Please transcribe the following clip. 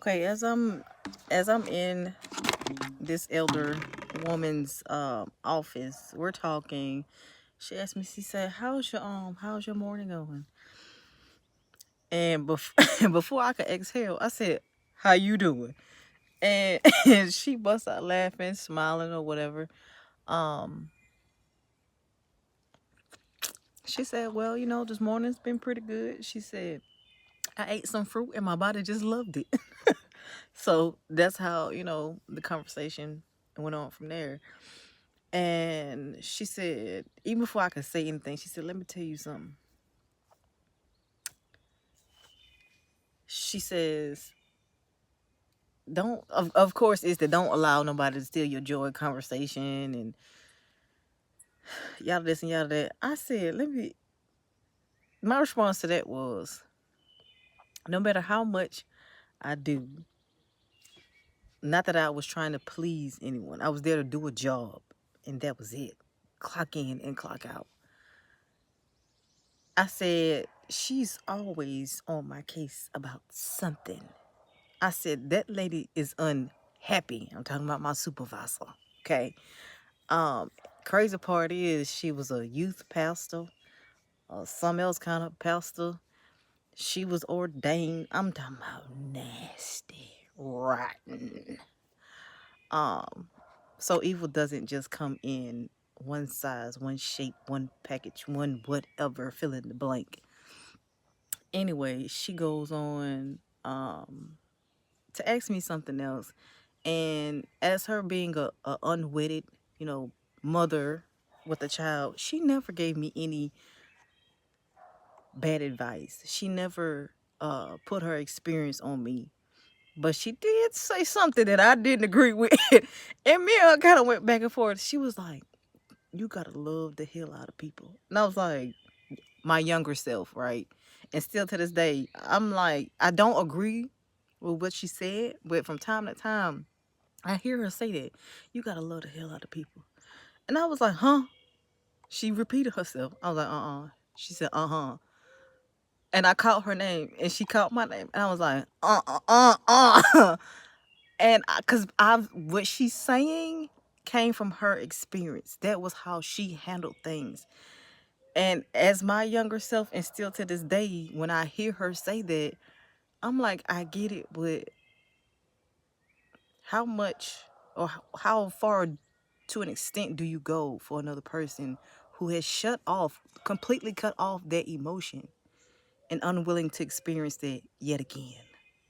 Okay, as I'm in this elder woman's office, we're talking. She asked me. She said, how's your morning going?" And before I could exhale, I said, "How you doing?" And, and she busts out laughing, smiling or whatever. Um, she said, "Well, this morning's been pretty good." She said, "I ate some fruit and my body just loved it." So that's how, the conversation went on from there. And she said, even before I could say anything, she said, "Let me tell you something." She says, "Don't, of course, it's that don't allow nobody to steal your joy conversation and yada this and yada that." I said, my response to that was, no matter how much I do, not that I was trying to please anyone, I was there to do a job, and that was it. Clock in and clock out. I said, she's always on my case about something. I said, that lady is unhappy. I'm talking about my supervisor. Okay. Um, Crazy part is she was a youth pastor or some else kind of pastor. She was ordained. I'm talking about nasty, rotten. So evil doesn't just come in one size, one shape, one package, one whatever, fill in the blank. Anyway, she goes on to ask me something else. And as her being a unwedded, you know, mother with a child, she never gave me any bad advice. She never put her experience on me. But she did say something that I didn't agree with. And me and her kind of went back and forth. She was like, "You gotta love the hell out of people." And I was like, my younger self, right? And still to this day, I'm like, I don't agree with what she said, but from time to time, I hear her say that. "You gotta love the hell out of people." And I was like, "Huh?" She repeated herself. I was like, "Uh-uh." She said, "Uh-huh." And I called her name and she called my name. And I was like, And because what she's saying came from her experience. That was how she handled things. And as my younger self, and still to this day, when I hear her say that, I'm like, I get it, but how much or how far to an extent do you go for another person who has completely cut off their emotion and unwilling to experience that yet again?